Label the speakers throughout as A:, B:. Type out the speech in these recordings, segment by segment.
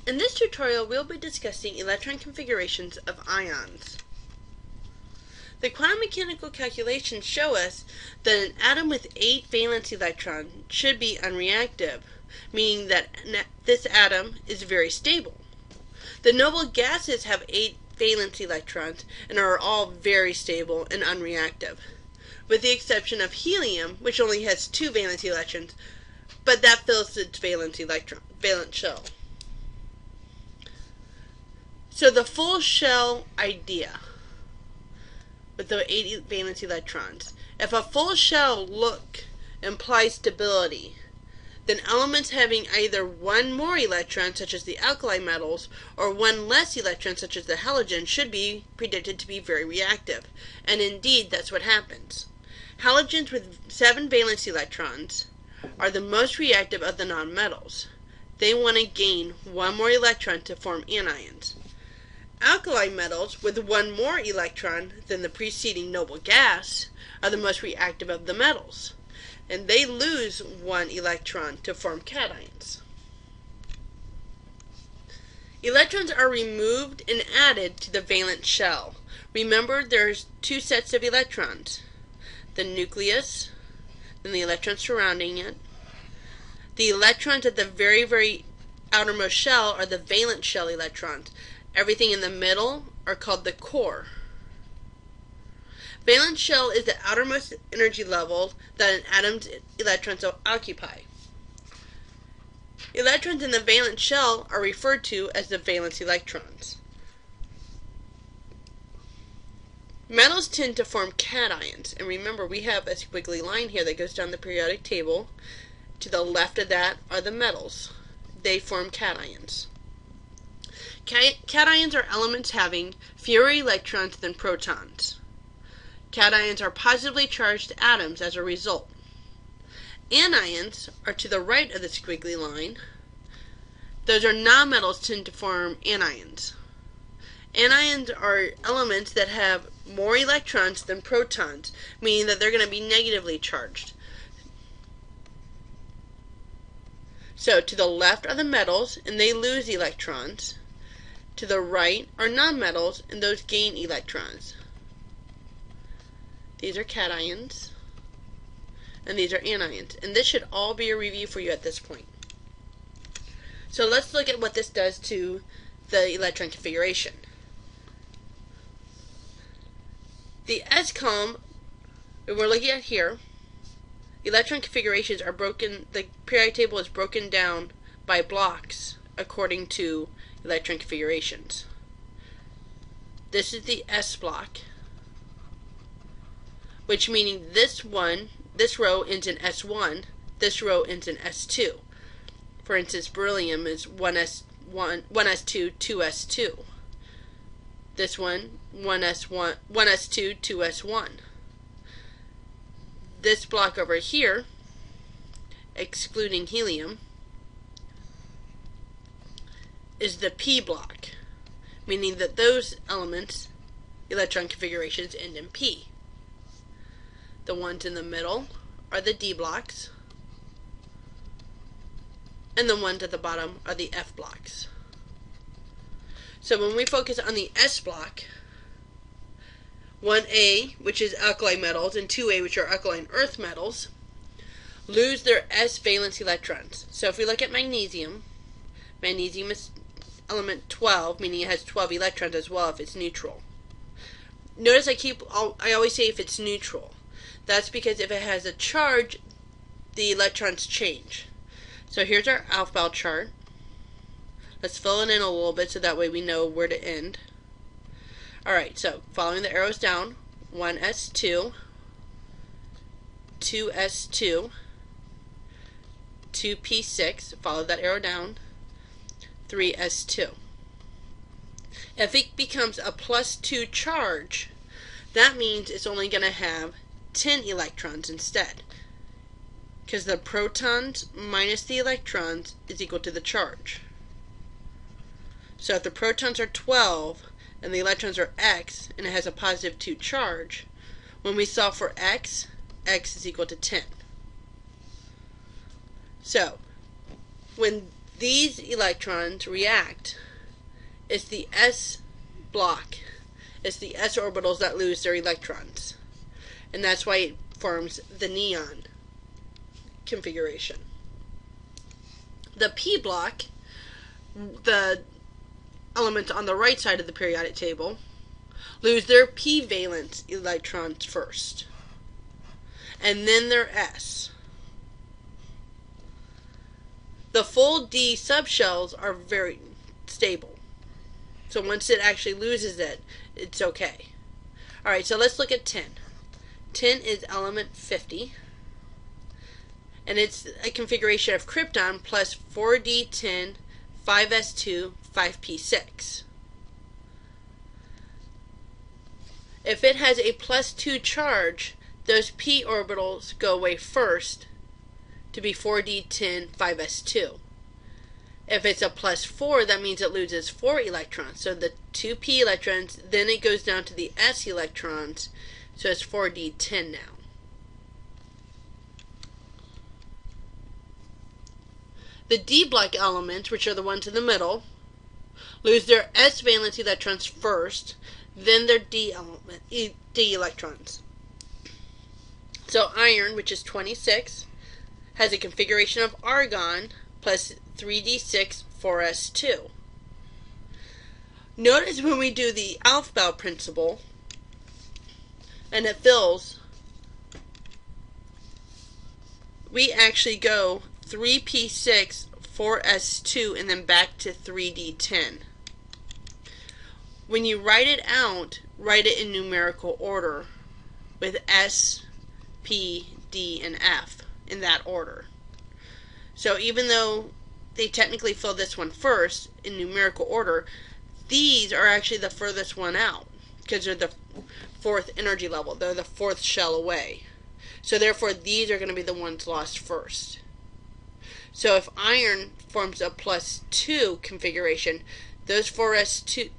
A: In this tutorial, we'll be discussing electron configurations of ions. The quantum mechanical calculations show us that an atom with 8 valence electrons should be unreactive, meaning that this atom is very stable. The noble gases have 8 valence electrons and are all very stable and unreactive, with the exception of helium, which only has 2 valence electrons, but that fills its valence shell. So the full shell idea with the 8 valence electrons. If a full shell look implies stability, then elements having either one more electron, such as the alkali metals, or one less electron, such as the halogen, should be predicted to be very reactive. And indeed, that's what happens. Halogens with 7 valence electrons are the most reactive of the nonmetals. They want to gain one more electron to form anions. Alkali metals with one more electron than the preceding noble gas are the most reactive of the metals, and they lose one electron to form cations. Electrons are removed and added to the valence shell. Remember, there's 2 sets of electrons: the nucleus, then the electrons surrounding it. The electrons at the very, very outermost shell are the valence shell electrons. Everything in the middle are called the core. Valence shell is the outermost energy level that an atom's electrons occupy. Electrons in the valence shell are referred to as the valence electrons. Metals tend to form cations, and remember, we have a squiggly line here that goes down the periodic table. To the left of that are the metals. They form cations. Cations are elements having fewer electrons than protons. Cations are positively charged atoms as a result. Anions are to the right of the squiggly line. Those are nonmetals tend to form anions. Anions are elements that have more electrons than protons, meaning that they're going to be negatively charged. So to the left are the metals, and they lose electrons. To the right are nonmetals, and those gain electrons. These are cations, and these are anions. And this should all be a review for you at this point. So let's look at what this does to the electron configuration. The S column, we're looking at here, electron configurations are broken, the periodic table is broken down by blocks according to electron configurations. This is the S block, which meaning this row ends in S1, this row ends in S2. For instance, beryllium is 1s2, 2s2. This one, 1s2, 2s1. This block over here, excluding helium, is the P block, meaning that those elements, electron configurations, end in P. The ones in the middle are the D blocks, and the ones at the bottom are the F blocks. So when we focus on the S block, 1A, which is alkali metals, and 2A, which are alkaline earth metals, lose their S valence electrons. So if we look at magnesium, magnesium is element 12, meaning it has 12 electrons as well if it's neutral. Notice I always say if it's neutral. That's because if it has a charge, the electrons change. So here's our alpha chart. Let's fill it in a little bit so that way we know where to end. Alright, so following the arrows down, 1s2, 2s2, 2p6, follow that arrow down, 3s2. If it becomes a +2 charge, that means it's only going to have 10 electrons instead, because the protons minus the electrons is equal to the charge. So if the protons are 12 and the electrons are x and it has a +2 charge, when we solve for x is equal to 10. So when these electrons react. It's the s block. It's the s orbitals that lose their electrons. And that's why it forms the neon configuration. The p block, the elements on the right side of the periodic table, lose their p valence electrons first, and then their s. The full d subshells are very stable, so once it actually loses it, it's okay. Alright, so let's look at 10. 10 is element 50, and it's a configuration of krypton plus 4d10, 5s2, 5p6. If it has a plus 2 charge, those p orbitals go away first to be 4d10, 5s2. If it's a plus 4, that means it loses 4 electrons. So the 2p electrons, then it goes down to the s electrons, so it's 4d10 now. The d block elements, which are the ones in the middle, lose their s valence electrons first, then their d electrons. So iron, which is 26, has a configuration of argon plus 3d6 4s2. Notice when we do the Aufbau principle and it fills, we actually go 3p6, 4s2, and then back to 3d10. When you write it out, write it in numerical order with S, P, D, and F in that order. So even though they technically fill this one first in numerical order, these are actually the furthest one out because they're the fourth energy level. They're the fourth shell away. So therefore these are going to be the ones lost first. So if iron forms a plus 2 configuration, those 4s2,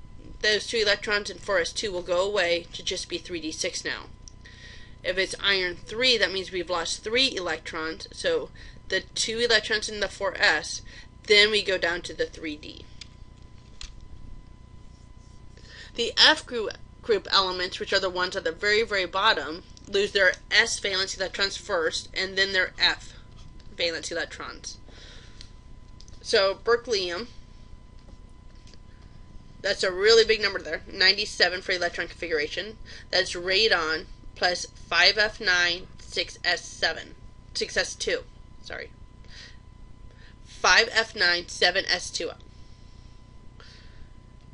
A: those 2 electrons in 4s2 will go away to just be 3d6 now. If it's iron 3, that means we've lost 3 electrons, so the 2 electrons in the 4s, then we go down to the 3d. The F group elements, which are the ones at the very, very bottom, lose their s valence electrons first, and then their F valence electrons. So berkelium, that's a really big number there, 97 for electron configuration. That's radon plus 5f9, 6s2. Sorry. 5f9, 7s2.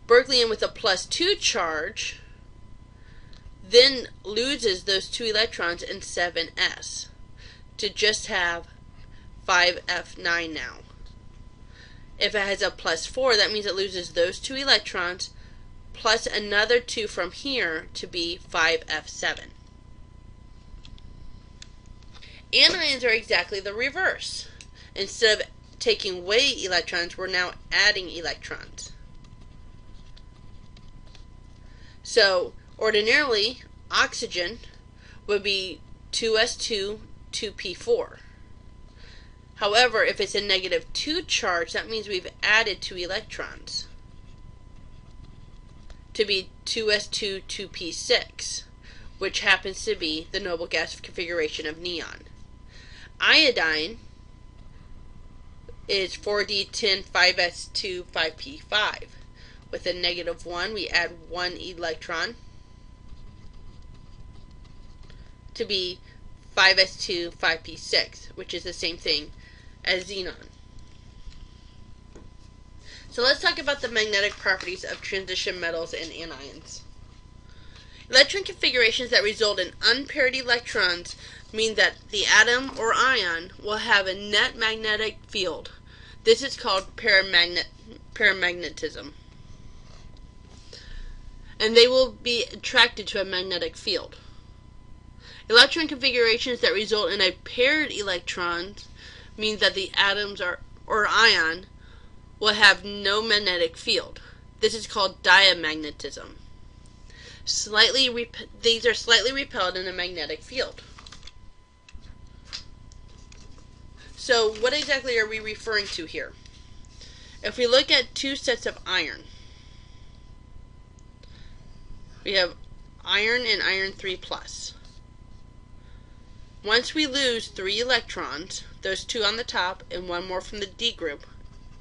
A: Berkelium with a plus 2 charge then loses those 2 electrons in 7s to just have 5f9 now. If it has a plus 4, that means it loses those 2 electrons plus another 2 from here to be 5f7. Anions are exactly the reverse. Instead of taking away electrons, we're now adding electrons. So ordinarily, oxygen would be 2s2, 2p4. However, if it's a negative 2 charge, that means we've added 2 electrons to be 2s2, 2p6, which happens to be the noble gas configuration of neon. Iodine is 4d10, 5s2, 5p5. With a negative 1, we add 1 electron to be 5s2, 5p6, which is the same thing as xenon. So let's talk about the magnetic properties of transition metals and anions. Electron configurations that result in unpaired electrons mean that the atom or ion will have a net magnetic field. This is called paramagnetism. And they will be attracted to a magnetic field. Electron configurations that result in a paired electrons mean that the atoms or ion will have no magnetic field. This is called diamagnetism. These are slightly repelled in a magnetic field. So what exactly are we referring to here? If we look at two sets of iron, we have iron and iron 3 plus. Once we lose 3 electrons, those 2 on the top and 1 more from the D group,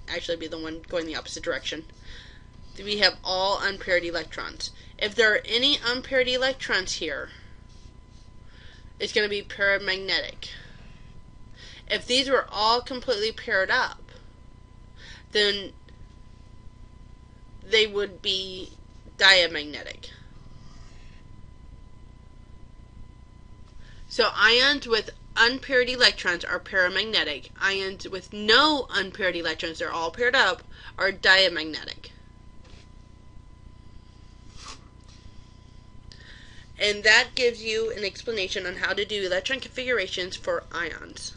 A: actually be the one going the opposite direction, we have all unpaired electrons. If there are any unpaired electrons here, it's going to be paramagnetic. If these were all completely paired up, then they would be diamagnetic. So ions with unpaired electrons are paramagnetic. Ions with no unpaired electrons, they're all paired up, are diamagnetic. And that gives you an explanation on how to do electron configurations for ions.